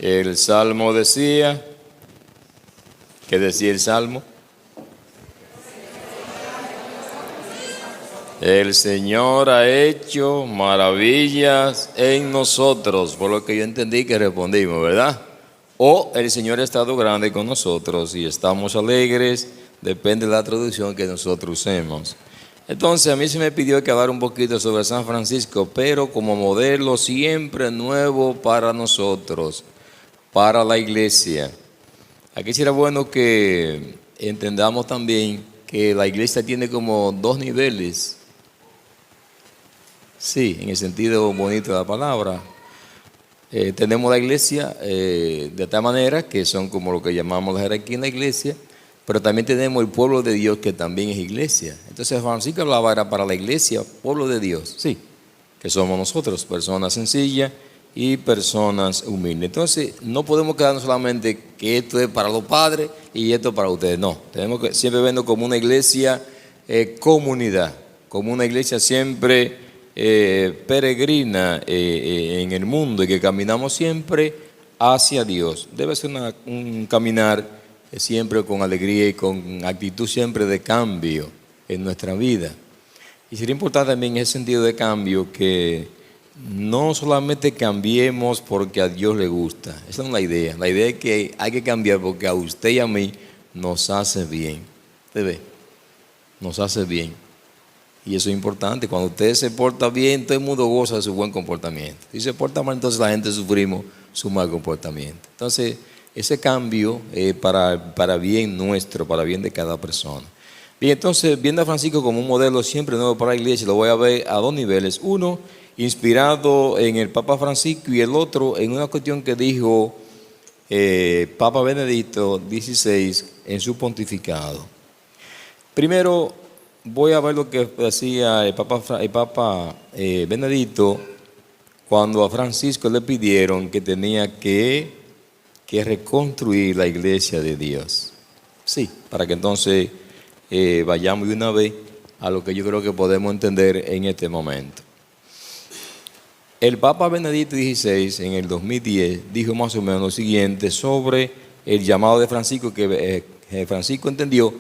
El Salmo decía, ¿qué decía el Salmo? El Señor ha hecho maravillas en nosotros, por lo que yo entendí que respondimos, ¿verdad? O el Señor ha estado grande con nosotros y estamos alegres, depende de la traducción que nosotros usemos. Entonces a mí se me pidió que hablar un poquito sobre San Francisco, pero como modelo siempre nuevo para nosotros, para la iglesia. Aquí será bueno que entendamos también que la iglesia tiene como dos niveles. Sí, en el sentido bonito de la palabra. Tenemos la iglesia de tal manera que son como lo que llamamos la jerarquía en la iglesia, pero también tenemos el pueblo de Dios que también es iglesia. Entonces Francisco hablaba era para la iglesia, pueblo de Dios, sí, que somos nosotros, personas sencillas y personas humildes. Entonces no podemos quedarnos solamente que esto es para los padres y esto para ustedes, no. Tenemos que siempre vernos como una iglesia comunidad, como una iglesia siempre peregrina en el mundo y que caminamos siempre hacia Dios. Debe ser un caminar siempre con alegría y con actitud siempre de cambio en nuestra vida. Y sería importante también en ese sentido de cambio que no solamente cambiemos porque a Dios le gusta. Esa no es la idea. La idea es que hay que cambiar porque a usted y a mí nos hace bien. ¿Usted ve? Nos hace bien. Y eso es importante. Cuando usted se porta bien, todo el mundo goza de su buen comportamiento. Si se porta mal, entonces la gente sufrimos su mal comportamiento. Entonces, ese cambio es para bien nuestro, para bien de cada persona. Bien, entonces, viendo a Francisco como un modelo siempre nuevo para la iglesia, lo voy a ver a dos niveles. Uno, inspirado en el Papa Francisco, y el otro en una cuestión que dijo Papa Benedicto XVI en su pontificado. Primero, voy a ver lo que decía el Papa Benedicto cuando a Francisco le pidieron que tenía que reconstruir la iglesia de Dios. Sí, para que entonces vayamos de una vez a lo que yo creo que podemos entender en este momento. El Papa Benedicto XVI en el 2010 dijo más o menos lo siguiente sobre el llamado de Francisco, que Francisco entendió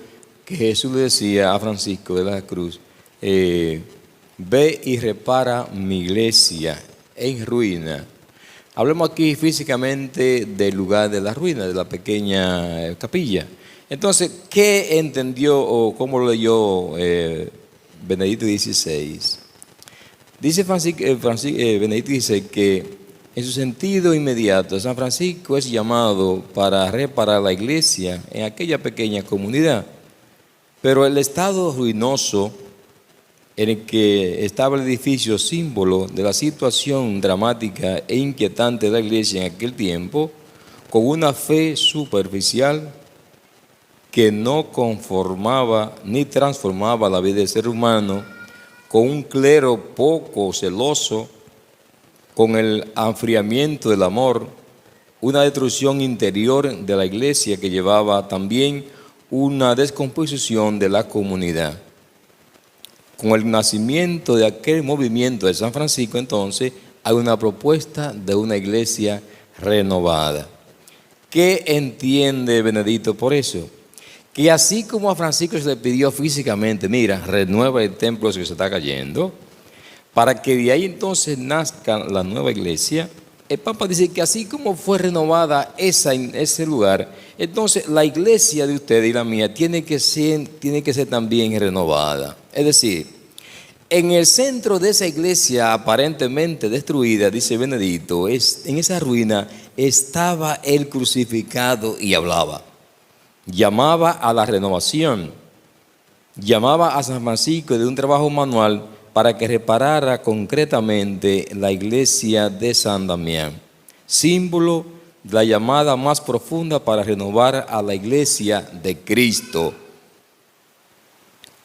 que Jesús le decía a Francisco de la Cruz, ve y repara mi iglesia en ruina. Hablemos aquí físicamente del lugar de la ruina, de la pequeña capilla. Entonces, ¿qué entendió o cómo lo leyó Benedicto XVI? Dice Benedicto XVI que en su sentido inmediato, San Francisco es llamado para reparar la iglesia en aquella pequeña comunidad. Pero el estado ruinoso en el que estaba el edificio, símbolo de la situación dramática e inquietante de la iglesia en aquel tiempo, con una fe superficial que no conformaba ni transformaba la vida del ser humano, con un clero poco celoso, con el enfriamiento del amor, una destrucción interior de la iglesia que llevaba también una descomposición de la comunidad. Con el nacimiento de aquel movimiento de San Francisco, entonces, hay una propuesta de una iglesia renovada. ¿Qué entiende Benedicto por eso? Que así como a Francisco se le pidió físicamente, mira, renueva el templo que se está cayendo, para que de ahí entonces nazca la nueva iglesia, el Papa dice que así como fue renovada ese lugar, entonces la iglesia de usted y la mía tiene que ser también renovada. Es decir, en el centro de esa iglesia aparentemente destruida, dice Benedicto, en esa ruina estaba el crucificado y hablaba. Llamaba a la renovación, llamaba a San Francisco de un trabajo manual para que reparara concretamente la iglesia de San Damián, símbolo de la llamada más profunda para renovar a la iglesia de Cristo,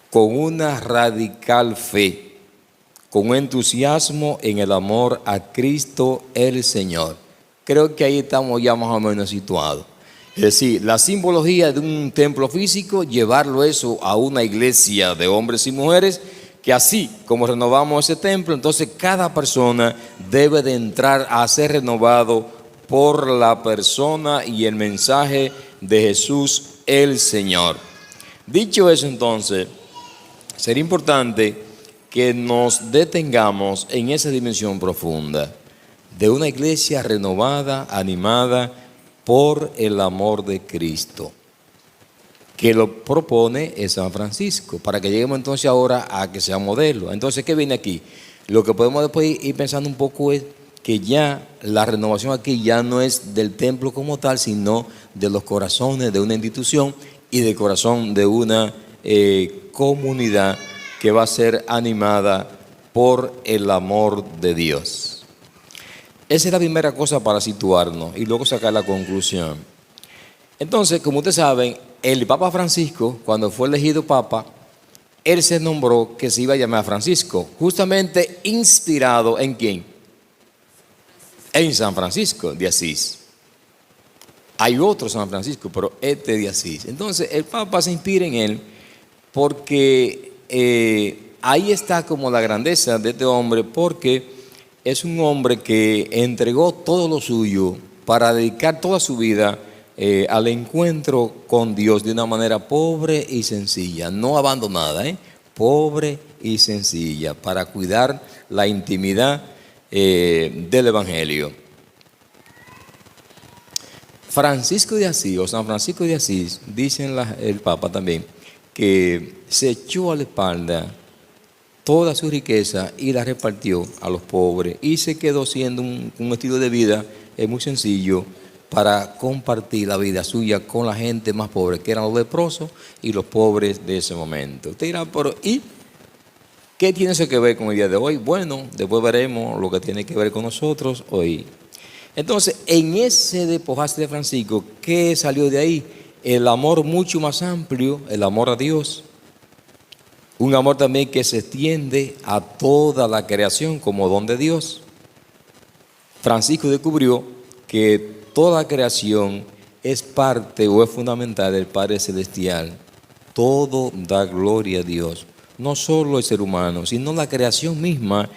con una radical fe, con un entusiasmo en el amor a Cristo el Señor. Creo que ahí estamos ya más o menos situados. Es decir, la simbología de un templo físico, llevarlo eso a una iglesia de hombres y mujeres, que así como renovamos ese templo, entonces cada persona debe de entrar a ser renovado por la persona y el mensaje de Jesús el Señor. Dicho eso, entonces, sería importante que nos detengamos en esa dimensión profunda de una iglesia renovada, animada por el amor de Cristo, que lo propone es San Francisco, para que lleguemos entonces ahora a que sea modelo. Entonces, ¿qué viene aquí? Lo que podemos después ir pensando un poco es que ya la renovación aquí ya no es del templo como tal, sino de los corazones de una institución y del corazón de una comunidad que va a ser animada por el amor de Dios. Esa es la primera cosa para situarnos y luego sacar la conclusión. Entonces, como ustedes saben, el Papa Francisco, cuando fue elegido Papa, él se nombró que se iba a llamar Francisco, justamente inspirado ¿en quién? En San Francisco de Asís. Hay otro San Francisco, pero este de Asís. Entonces, el Papa se inspira en él porque ahí está como la grandeza de este hombre, porque es un hombre que entregó todo lo suyo para dedicar toda su vida al encuentro con Dios de una manera pobre y sencilla, no abandonada, pobre y sencilla, para cuidar la intimidad del Evangelio. Francisco de Asís, o San Francisco de Asís, dice el Papa también, que se echó a la espalda toda su riqueza y la repartió a los pobres y se quedó siendo un estilo de vida muy sencillo para compartir la vida suya con la gente más pobre, que eran los leprosos y los pobres de ese momento. Usted dirá, pero ¿y qué tiene eso que ver con el día de hoy? Bueno, después veremos lo que tiene que ver con nosotros hoy. Entonces, en ese despojarse de Francisco, ¿qué salió de ahí? El amor mucho más amplio, el amor a Dios. Un amor también que se extiende a toda la creación como don de Dios. Francisco descubrió que toda la creación es parte o es fundamental del Padre Celestial. Todo da gloria a Dios. No solo el ser humano, sino la creación misma.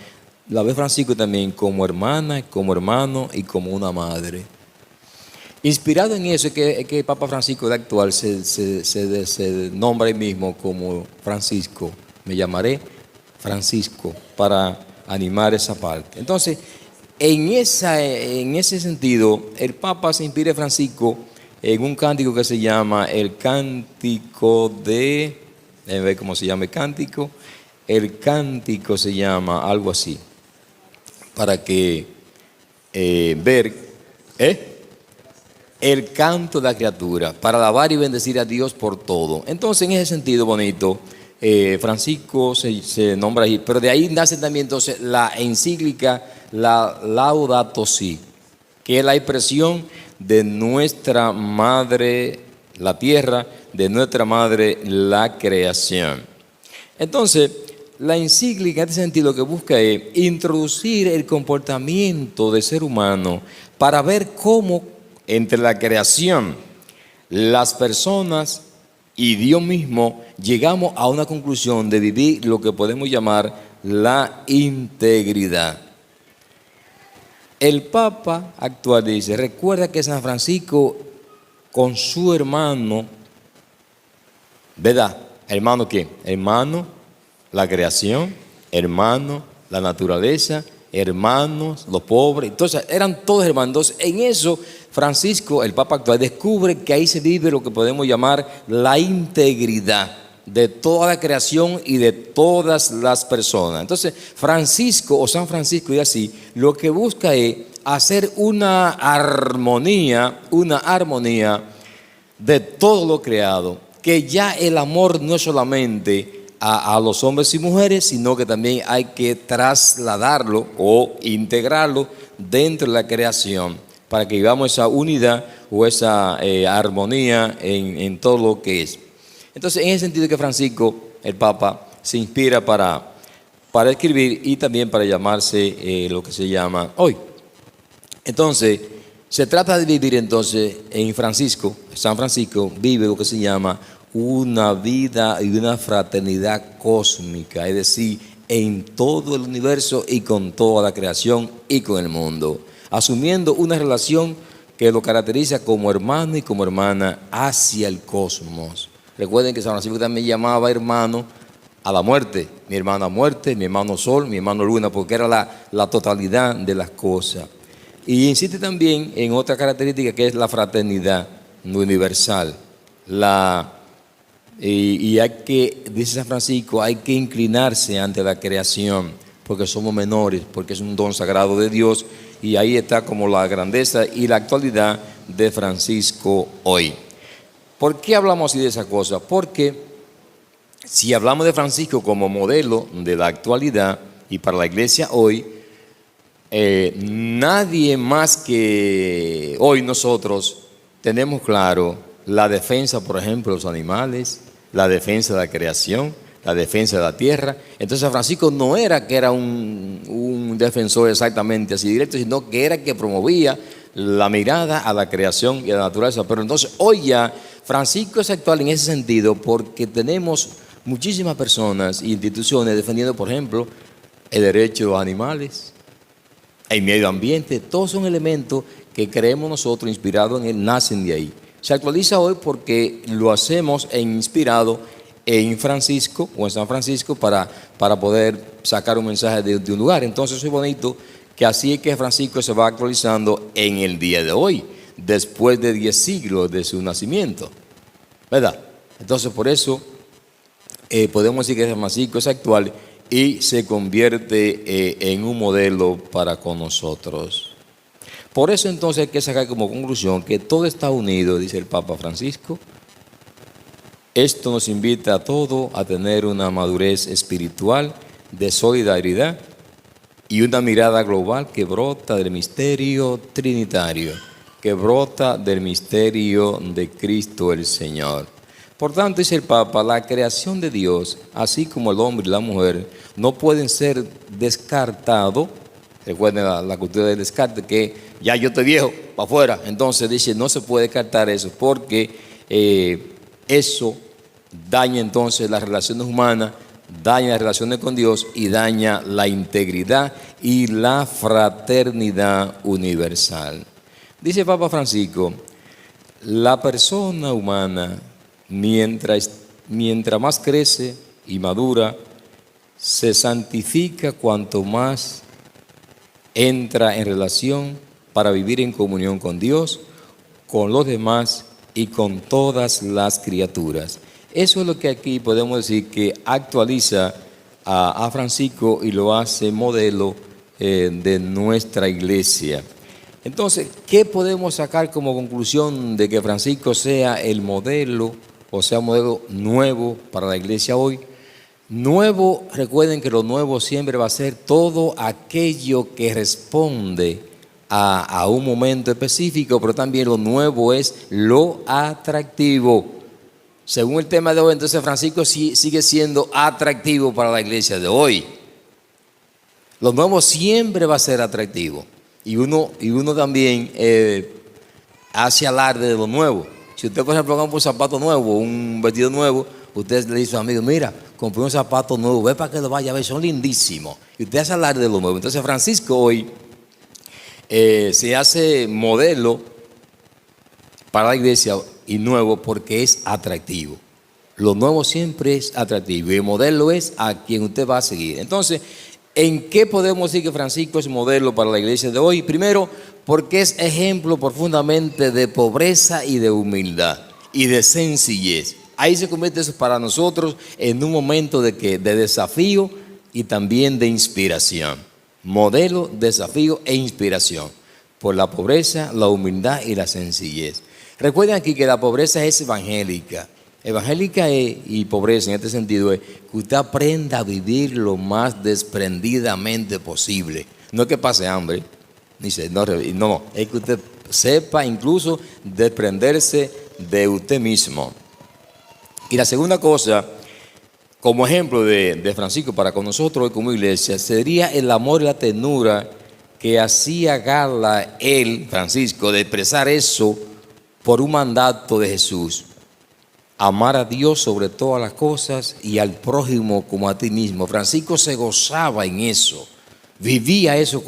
La ve Francisco también como hermana, como hermano y como una madre. Inspirado en eso es que el Papa Francisco de actual se nombra él mismo como Francisco. Me llamaré Francisco para animar esa parte. Entonces, en ese sentido, el Papa se inspira a Francisco en un cántico que se llama el Cántico de... Déjenme ver cómo se llama el cántico. El cántico se llama algo así, para que ver... el canto de la criatura, para alabar y bendecir a Dios por todo. Entonces, en ese sentido bonito, Francisco se nombra ahí, pero de ahí nace también entonces la encíclica, la Laudato Si, que es la expresión de nuestra madre, la tierra, de nuestra madre, la creación. Entonces, la encíclica en este sentido lo que busca es introducir el comportamiento del ser humano para ver cómo entre la creación, las personas y Dios mismo llegamos a una conclusión de vivir lo que podemos llamar la integridad. El Papa actual dice, recuerda que San Francisco con su hermano, ¿verdad? ¿Hermano quién? Hermano, la creación, hermano, la naturaleza, hermanos, los pobres. Entonces eran todos hermanos. Entonces, en eso Francisco, el Papa actual, descubre que ahí se vive lo que podemos llamar la integridad de toda la creación y de todas las personas. Entonces, Francisco o San Francisco y así, lo que busca es hacer una armonía de todo lo creado, que ya el amor no es solamente a los hombres y mujeres, sino que también hay que trasladarlo o integrarlo dentro de la creación para que vivamos esa unidad o esa armonía en todo lo que es. Entonces, en ese sentido que Francisco, el Papa, se inspira para escribir y también para llamarse lo que se llama hoy. Entonces, se trata de vivir entonces en Francisco, San Francisco vive lo que se llama una vida y una fraternidad cósmica, es decir, en todo el universo y con toda la creación y con el mundo. asumiendo una relación que lo caracteriza como hermano y como hermana hacia el cosmos. Recuerden que San Francisco también llamaba hermano a la muerte, mi hermana muerte, mi hermano sol, mi hermano luna, porque era la totalidad de las cosas. Y insiste también en otra característica que es la fraternidad universal. Y hay que, dice San Francisco, hay que inclinarse ante la creación, porque somos menores, porque es un don sagrado de Dios, y ahí está como la grandeza y la actualidad de Francisco hoy. ¿Por qué hablamos así de esa cosa? Porque si hablamos de Francisco como modelo de la actualidad y para la iglesia hoy, nadie más que hoy nosotros tenemos claro la defensa, por ejemplo, de los animales, la defensa de la creación, la defensa de la tierra. Entonces Francisco no era que era un defensor exactamente así directo, sino que era que promovía la mirada a la creación y a la naturaleza. Pero entonces hoy ya Francisco es actual en ese sentido porque tenemos muchísimas personas e instituciones defendiendo, por ejemplo, el derecho de los animales, el medio ambiente. Todos son elementos que creemos nosotros inspirados en él, nacen de ahí. Se actualiza hoy porque lo hacemos inspirado en Francisco o en San Francisco para poder sacar un mensaje de un lugar. Entonces es bonito que así es que Francisco se va actualizando en el día de hoy, después de 10 siglos de su nacimiento, ¿verdad? Entonces por eso podemos decir que San Francisco es actual y se convierte en un modelo para con nosotros. Por eso entonces hay que sacar como conclusión que todo está unido, dice el Papa Francisco. Esto nos invita a todos a tener una madurez espiritual de solidaridad y una mirada global que brota del misterio trinitario, que brota del misterio de Cristo el Señor. Por tanto, dice el Papa, la creación de Dios, así como el hombre y la mujer, no pueden ser descartados. Recuerden la cultura del descarte, que ya yo estoy viejo, para afuera. Entonces dice, no se puede descartar eso, porque eso daña entonces las relaciones humanas, daña las relaciones con Dios y daña la integridad y la fraternidad universal. Dice Papa Francisco, la persona humana, mientras más crece y madura, se santifica cuanto más entra en relación para vivir en comunión con Dios, con los demás y con todas las criaturas. Eso es lo que aquí podemos decir que actualiza a Francisco y lo hace modelo de nuestra iglesia. Entonces, ¿qué podemos sacar como conclusión de que Francisco sea el modelo, o sea, un modelo nuevo para la iglesia hoy? Nuevo, recuerden que lo nuevo siempre va a ser todo aquello que responde a un momento específico, pero también lo nuevo es lo atractivo. Según el tema de hoy, entonces Francisco sigue siendo atractivo para la iglesia de hoy. Lo nuevo siempre va a ser atractivo. Y uno también hace alarde de lo nuevo. Si usted, por ejemplo, compra un zapato nuevo, un vestido nuevo, usted le dice a su amigo, mira, compré un zapato nuevo, ve para que lo vaya a ver, son lindísimos. Y usted hace alarde de lo nuevo. Entonces Francisco hoy se hace modelo para la iglesia y nuevo porque es atractivo. Lo nuevo siempre es atractivo y el modelo es a quien usted va a seguir. Entonces, ¿en qué podemos decir que Francisco es modelo para la iglesia de hoy? Primero, porque es ejemplo profundamente de pobreza y de humildad y de sencillez. Ahí se convierte eso para nosotros en un momento de desafío y también de inspiración. Modelo, desafío e inspiración por la pobreza, la humildad y la sencillez. Recuerden aquí que la pobreza es evangélica. Evangélica y pobreza en este sentido es que usted aprenda a vivir lo más desprendidamente posible. No es que pase hambre, no, es que usted sepa incluso desprenderse de usted mismo. Y la segunda cosa, como ejemplo de Francisco para con nosotros hoy como iglesia, sería el amor y la ternura que hacía gala él, Francisco, de expresar eso por un mandato de Jesús. Amar a Dios sobre todas las cosas y al prójimo como a ti mismo. Francisco se gozaba en eso. Vivía eso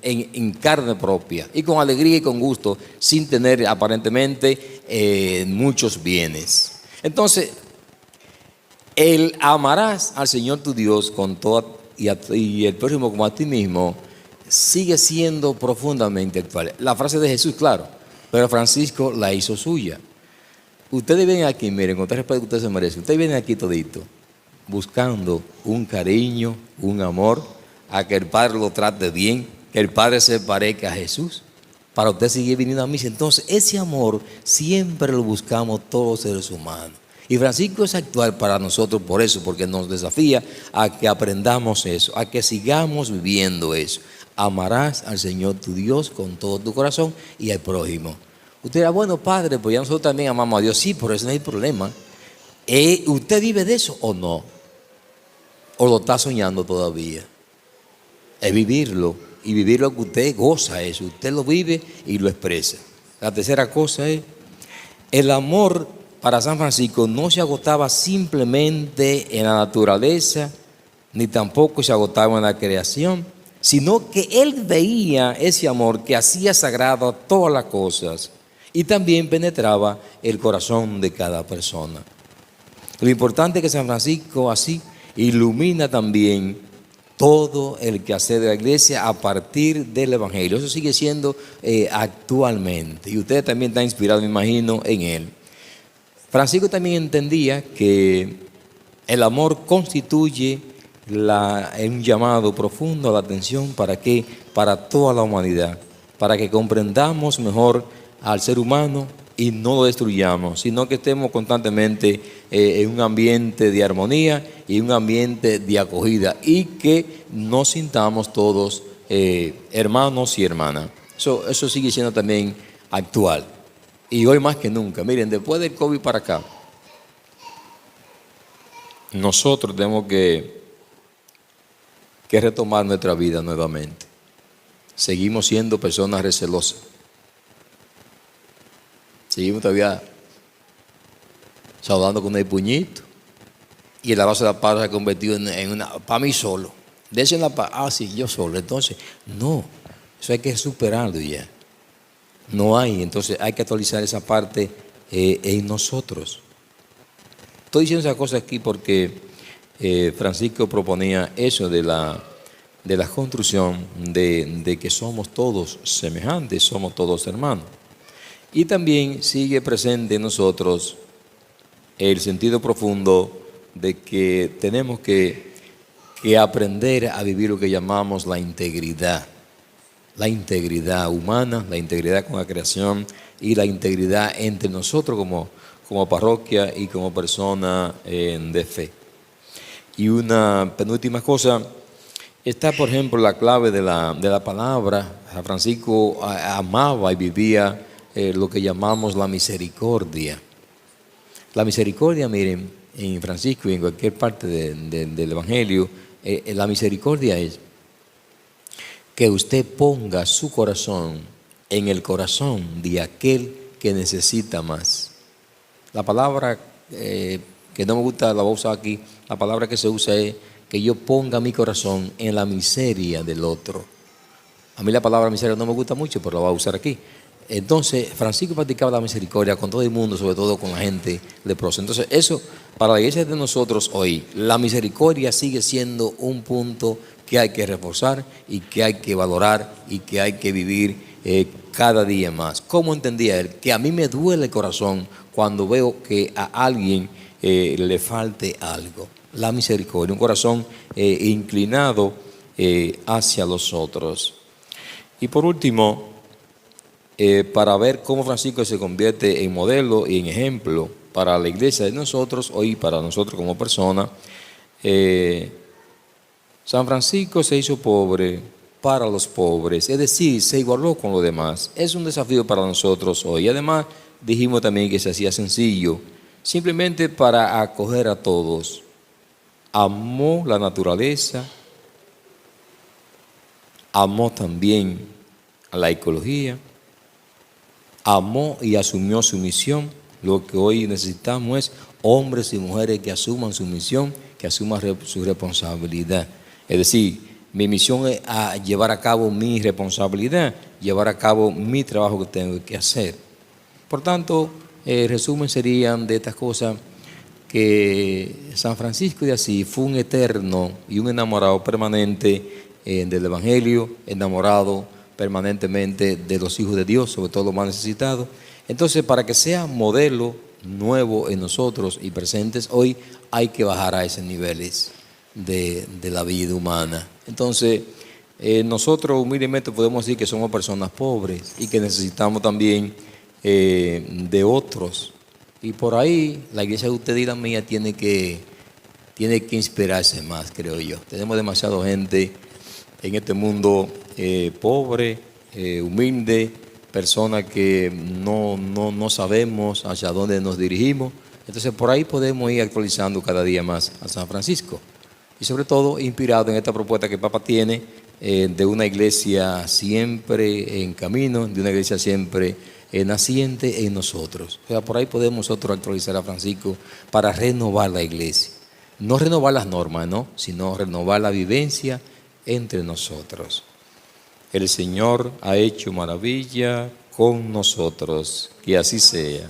en carne propia y con alegría y con gusto, sin tener aparentemente muchos bienes. Entonces, el amarás al Señor tu Dios con toda y el prójimo como a ti mismo sigue siendo profundamente actual. La frase de Jesús, claro, pero Francisco la hizo suya. Ustedes vienen aquí, miren, con todo el respeto que ustedes se merecen, ustedes vienen aquí todito buscando un cariño, un amor, a que el Padre lo trate bien, que el Padre se parezca a Jesús, para usted seguir viniendo a misa. Entonces, ese amor siempre lo buscamos todos los seres humanos. Y Francisco es actual para nosotros por eso, porque nos desafía a que aprendamos eso, a que sigamos viviendo eso. Amarás al Señor tu Dios con todo tu corazón y al prójimo. Usted dirá, bueno, Padre, pues ya nosotros también amamos a Dios. Sí, por eso no hay problema. ¿Usted vive de eso o no? ¿O lo está soñando todavía? Es vivirlo, y vivir lo que usted goza eso. Usted lo vive y lo expresa. La tercera cosa es, el amor para San Francisco no se agotaba simplemente en la naturaleza, ni tampoco se agotaba en la creación, sino que él veía ese amor que hacía sagrado todas las cosas y también penetraba el corazón de cada persona. Lo importante es que San Francisco así ilumina también todo el quehacer de la iglesia a partir del Evangelio. Eso sigue siendo actualmente. Y ustedes también están inspirados, me imagino, en él. Francisco también entendía que el amor constituye un llamado profundo a la atención para toda la humanidad, para que comprendamos mejor al ser humano y no lo destruyamos, sino que estemos constantemente en un ambiente de armonía y un ambiente de acogida y que nos sintamos todos hermanos y hermanas. Eso sigue siendo también actual. Y hoy más que nunca, miren, después del COVID para acá, nosotros tenemos que retomar nuestra vida nuevamente. Seguimos siendo personas recelosas. Seguimos todavía saludando con el puñito. Y el abrazo de la paz se ha convertido en una, para mí solo. Dese en la paz, sí, yo solo. Entonces, no, eso hay que superarlo ya. No hay, entonces hay que actualizar esa parte en nosotros. Estoy diciendo esa cosa aquí porque Francisco proponía eso de la construcción de que somos todos semejantes, somos todos hermanos. Y también sigue presente en nosotros el sentido profundo de que tenemos que aprender a vivir lo que llamamos la integridad humana, la integridad con la creación y la integridad entre nosotros como parroquia y como persona de fe. Y una penúltima cosa, está por ejemplo la clave de la palabra. San Francisco amaba y vivía lo que llamamos la misericordia. La misericordia, miren, en Francisco y en cualquier parte del Evangelio, la misericordia es que usted ponga su corazón en el corazón de aquel que necesita más. La palabra que no me gusta, la voy a usar aquí, la palabra que se usa es que yo ponga mi corazón en la miseria del otro. A mí la palabra miseria no me gusta mucho, pero la voy a usar aquí. Entonces, Francisco practicaba la misericordia con todo el mundo, sobre todo con la gente leprosa. Entonces, eso, para la iglesia de nosotros hoy, la misericordia sigue siendo un punto que hay que reforzar y que hay que valorar y que hay que vivir cada día más. ¿Cómo entendía él? Que a mí me duele el corazón cuando veo que a alguien le falte algo. La misericordia, un corazón inclinado hacia los otros. Y por último, para ver cómo Francisco se convierte en modelo y en ejemplo para la iglesia de nosotros hoy, para nosotros como personas, San Francisco se hizo pobre para los pobres, es decir, se igualó con los demás. Es un desafío para nosotros hoy. Además, dijimos también que se hacía sencillo, simplemente para acoger a todos. Amó la naturaleza, amó también a la ecología, amó y asumió su misión. Lo que hoy necesitamos es hombres y mujeres que asuman su misión, que asuman su responsabilidad. Es decir, Mi misión es a llevar a cabo mi responsabilidad, llevar a cabo mi trabajo que tengo que hacer. Por tanto, el resumen serían de estas cosas que San Francisco de Asís fue un eterno y un enamorado permanente del Evangelio, enamorado permanentemente de los hijos de Dios, sobre todo los más necesitados. Entonces, para que sea modelo nuevo en nosotros y presentes hoy, hay que bajar a esos niveles de la vida humana. Entonces, nosotros humildemente podemos decir que somos personas pobres y que necesitamos también de otros. Y por ahí la iglesia de usted y la mía tiene que inspirarse más, creo yo. Tenemos demasiada gente en este mundo pobre, humilde, personas que no sabemos hacia dónde nos dirigimos. Entonces por ahí podemos ir actualizando cada día más a San Francisco. Y sobre todo inspirado en esta propuesta que el Papa tiene de una iglesia siempre en camino, de una iglesia siempre naciente en nosotros. O sea, por ahí podemos nosotros actualizar a Francisco para renovar la iglesia. No renovar las normas, ¿no? Sino renovar la vivencia entre nosotros. El Señor ha hecho maravilla con nosotros, que así sea.